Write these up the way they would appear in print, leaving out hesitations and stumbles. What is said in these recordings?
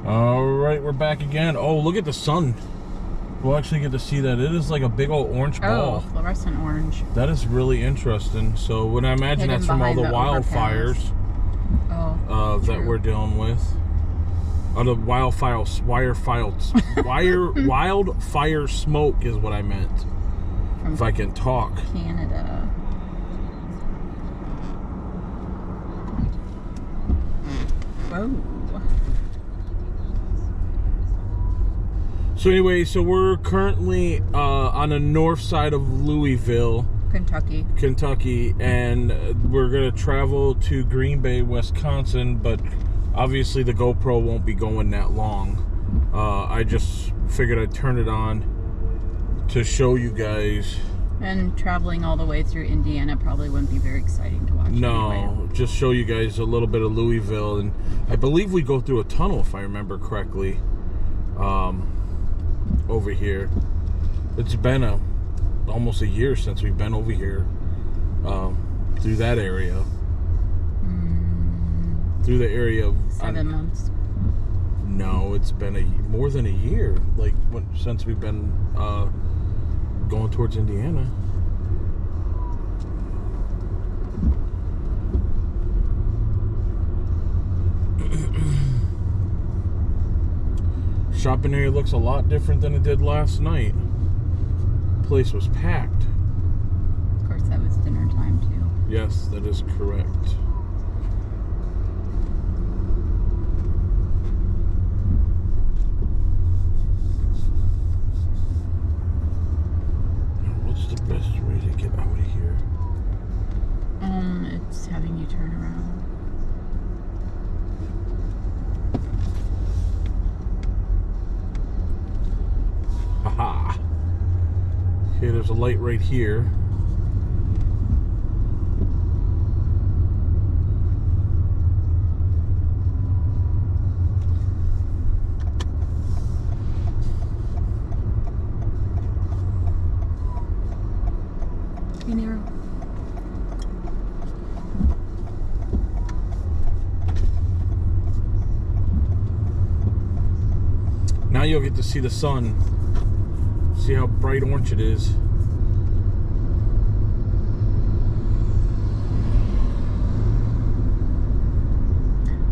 All right, we're back again. Oh, look at the sun. We'll actually get to see that. It is like a big old orange ball. Oh, fluorescent orange. That is really interesting. So, what I imagine that's from all the wildfires that we're dealing with. The wildfire smoke is what I meant. From if I can talk. Canada. Whoa. So anyway, we're currently on the north side of Louisville, Kentucky, and we're going to travel to Green Bay, Wisconsin, but obviously the GoPro won't be going that long. I just figured I'd turn it on to show you guys. And traveling all the way through Indiana probably wouldn't be very exciting to watch. No, anyway. Just show you guys a little bit of Louisville, and I believe we go through a tunnel if I remember correctly. Over here, it's been almost a year since we've been over here through that area. Through the area of 7 months. No, it's been more than a year. Like since we've been going towards Indiana. Shopping area looks a lot different than it did last night. Place was packed. Of course, that was dinner time too. Yes, that is correct. Now, what's the best way to get out of here? It's having you turn around. Haha. Okay, there's a light right here. Be narrow. Now you'll get to see the sun. See how bright orange it is.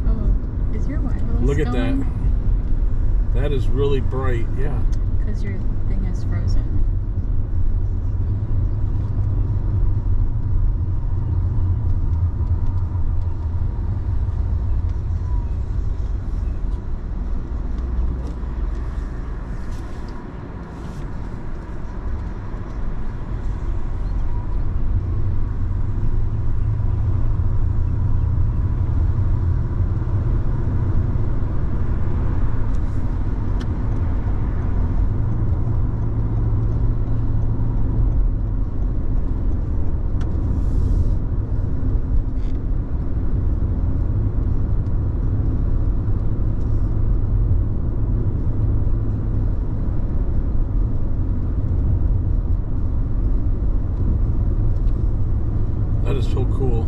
Oh, is your wireless Look at going? that. That is really bright, yeah. Because your thing is frozen. That is so cool.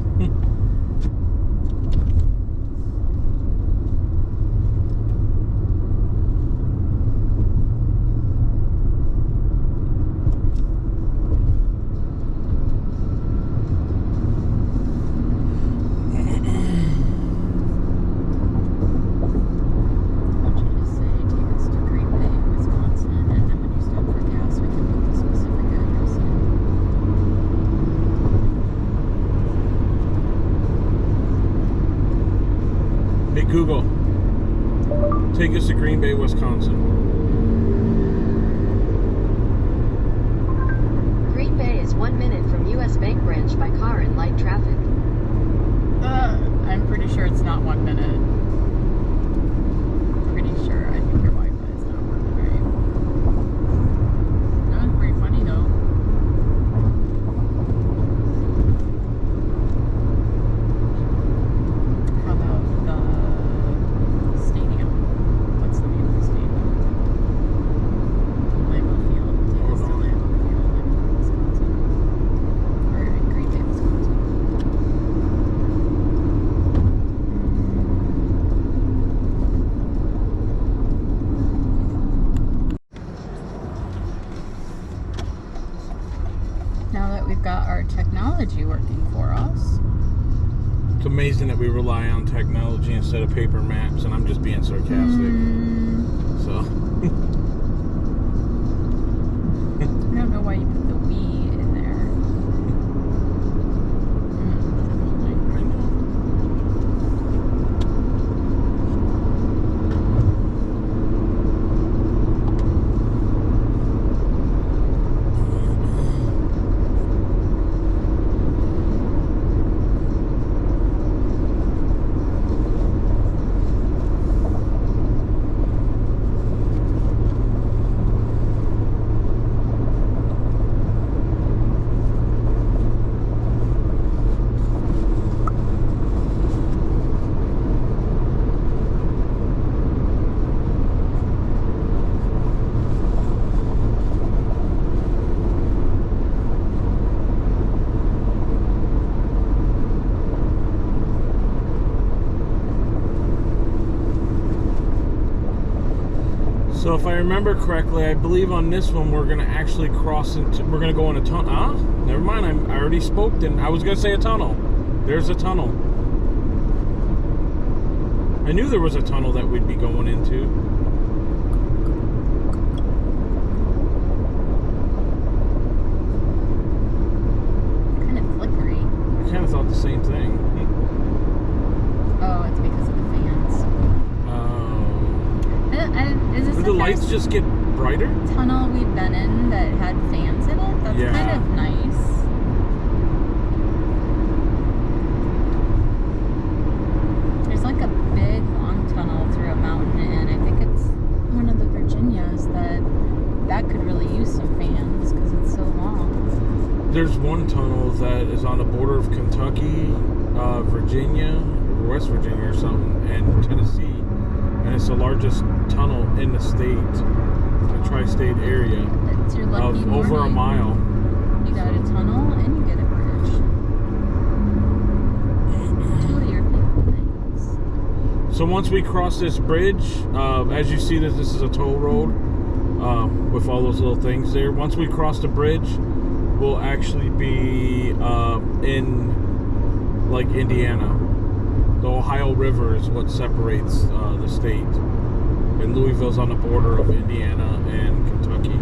Google, take us to Green Bay, Wisconsin. Green Bay is 1 minute from U.S. Bank branch by car and light traffic. I'm pretty sure it's not 1 minute. Pretty sure. I think your Wi-Fi is not working right. That was pretty funny though. How about the stadium? What's the name of the stadium? Lambeau Field. Take us to Lambeau Field in Wisconsin. Or in Green Bay, Wisconsin. technology working for us. It's amazing that we rely on technology instead of paper maps, and I'm just being sarcastic. So. I don't know why you put the "we" in there. I know. So if I remember correctly, I believe on this one we're gonna actually cross into. We're gonna go in a tunnel. Ah, never mind. I already spoke. Then I was gonna say a tunnel. There's a tunnel. I knew there was a tunnel that we'd be going into. Kind of flickery. I kind of thought the same thing. Oh, it's because of the fans. Is this Did the lights just get brighter? tunnel we've been in that had fans in it? That's kind of nice. There's like a big long tunnel through a mountain, and I think it's one of the Virginias that could really use some fans because it's so long. There's one tunnel that is on the border of Kentucky, Virginia, or West Virginia or something, and Tennessee. And it's the largest tunnel in the state, the tri-state area, It's your lucky of over a morning. mile. You got a tunnel and you get a bridge. Two of your favorite things. So once we cross this bridge, as you see, this is a toll road with all those little things there. Once we cross the bridge, we'll actually be in like Indiana. The Ohio River is what separates the state. And Louisville's on the border of Indiana and Kentucky.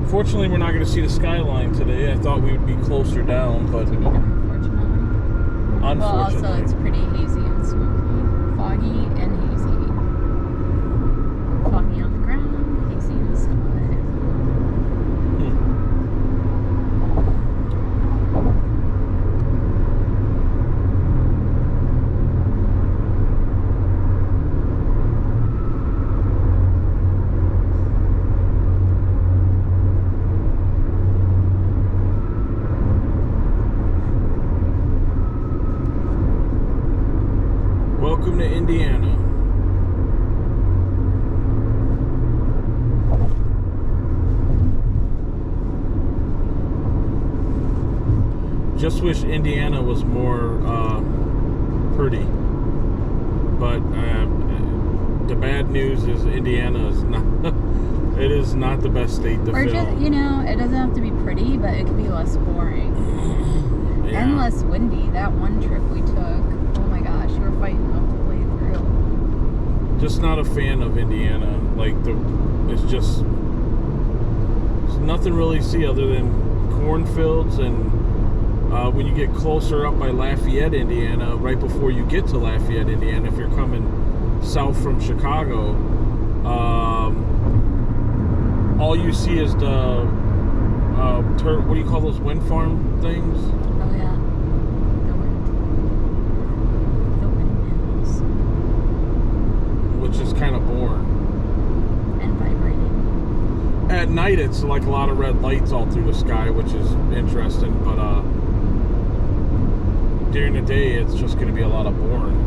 Fortunately, we're not going to see the skyline today. I thought we would be closer down, but unfortunately. Well, also it's pretty hazy and smoky. Foggy and hazy. Foggy on the ground, hazy in the sky. Welcome to Indiana. Just wish Indiana was more pretty. But the bad news is Indiana is not. It is not the best state to Or film. just, it doesn't have to be pretty, but it can be less boring. Yeah. And less windy. That one trip we took, oh my gosh, you were fighting the whole way through. Just not a fan of Indiana. Like it's just there's nothing really to see other than cornfields, and when you get closer up by Lafayette, Indiana, right before you get to Lafayette, Indiana, if you're coming south from Chicago, all you see is the what do you call those wind farm things? Oh yeah. The windmills. Which is kind of boring. And vibrating. At night, it's like a lot of red lights all through the sky, which is interesting, but during the day, it's just going to be a lot of boring.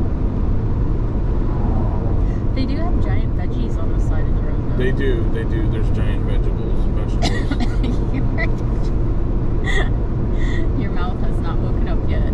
They do have giant veggies on the side of the road, though. They do. There's giant vegetables. Your mouth has not woken up yet.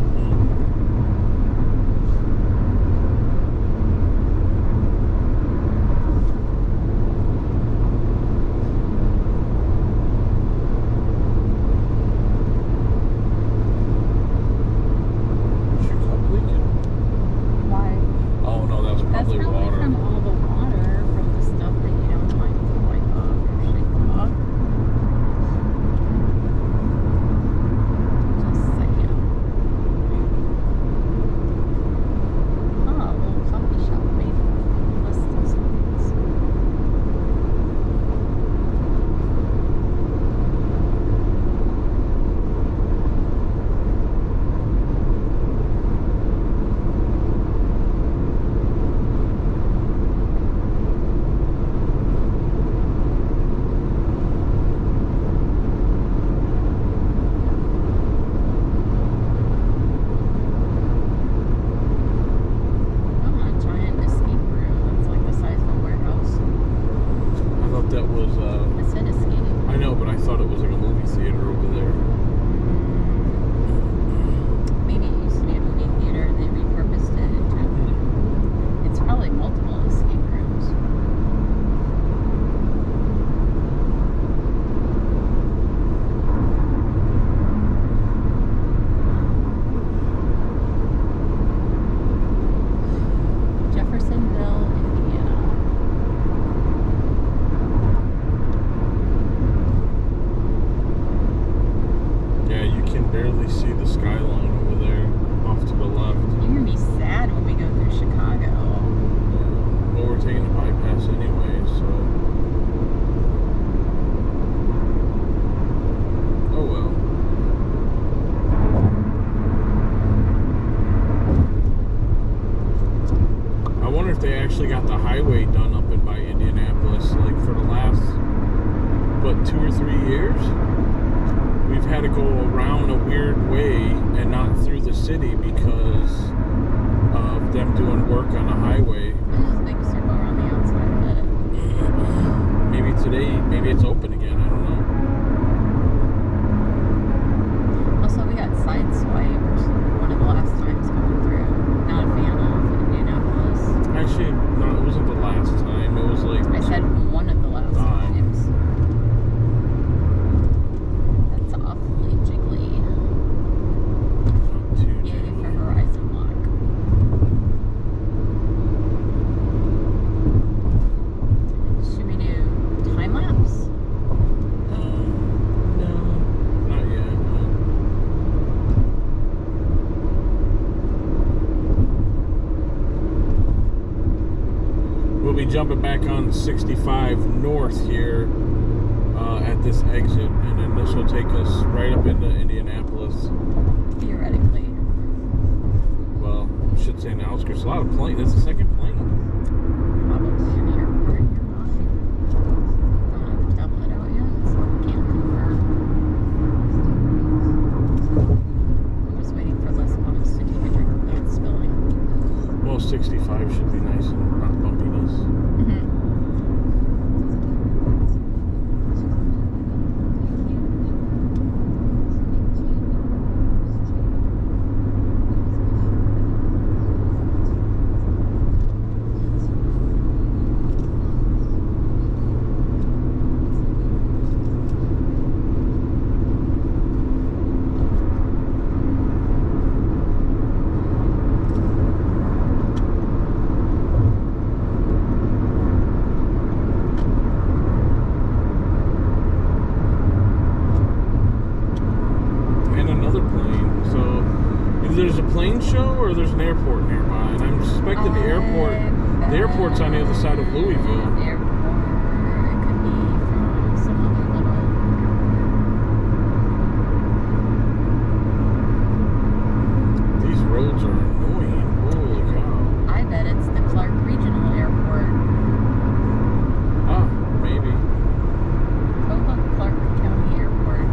actually got the highway done up and by Indianapolis. Like for the last, 2 or 3 years, we've had to go around a weird way and not through the city because of them doing work on the highway. Just make a circle around the outside of it. Maybe today, maybe it's open again. I don't know. Also, we got sideswiped one of the last times coming through. Not a fan of Indianapolis. Actually, no, it wasn't the last time. It was like... I said one of the last times. That's awfully jiggly. Not too Yay jiggly. for Horizon Lock. Should we do time lapse? No, not yet. No. We'll be jumping back on 65 north here at this exit, and then this will take us right up into Indianapolis. Theoretically. Well, I should say in the outskirts. A lot of planes. That's the second plane. Probably an airport nearby. Don't have the tablet out yet, so can't confirm. I'm just waiting for less bumps to take a drink without spilling. Well, 65 should be nice and not bumpiness. There's a plane show or there's an airport nearby, and I'm suspecting the airport's on the other side of Louisville. Airport. It could be from some other little. These roads are annoying. Holy cow. I bet it's the Clark Regional Airport. Ah, maybe. Cova Clark County Airport.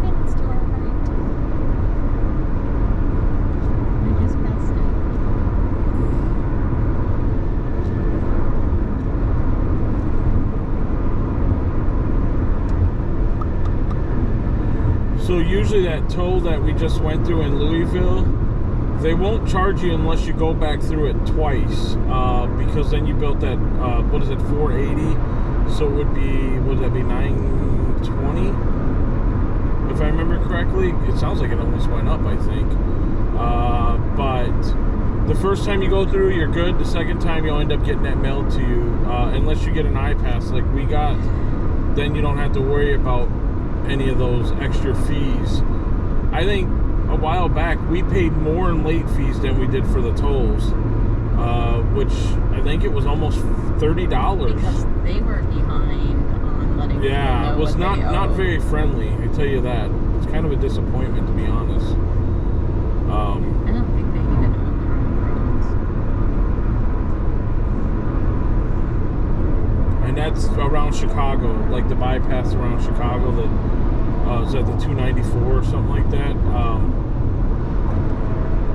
And it's to our right. We just passed it. So usually that toll that we just went through in Louisville, they won't charge you unless you go back through it twice, because then you built that, what is it, 480? So it would be, would that be 920? If I remember correctly, it sounds like it almost went up, I think. But the first time you go through, you're good. The second time, you'll end up getting that mailed to you, unless you get an iPass like we got. Then you don't have to worry about any of those extra fees. I think a while back we paid more in late fees than we did for the tolls, which I think it was almost $30. Because they were behind on letting people know It was what they not owe. very friendly, I tell you that. It's kind of a disappointment, to be honest. I don't think they even own their own roads. And that's around Chicago, like the bypass around Chicago that is at the 294 or something like that.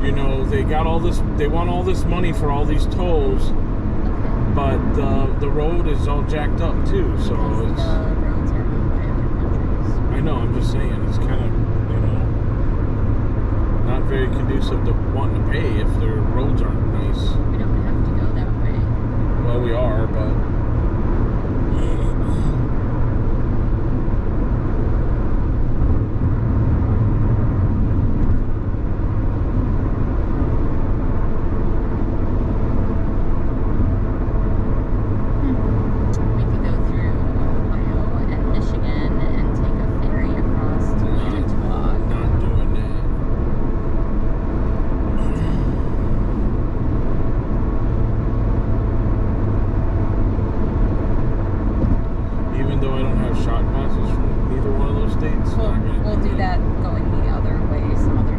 You know, they got all this, they want all this money for all these tolls, but the road is all jacked up too, so Because it's... the roads are owned by other countries. I know, I'm just saying, it's kind of, you know, not very conducive to wanting to pay if their roads aren't nice. We don't have to go that way. Well, we are, but... We could go through Ohio and Michigan and take a ferry across to Manitowoc. Not doing that. Even though I don't have shot glasses from either one of those states, We'll do that going the other way some other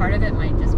part of it might just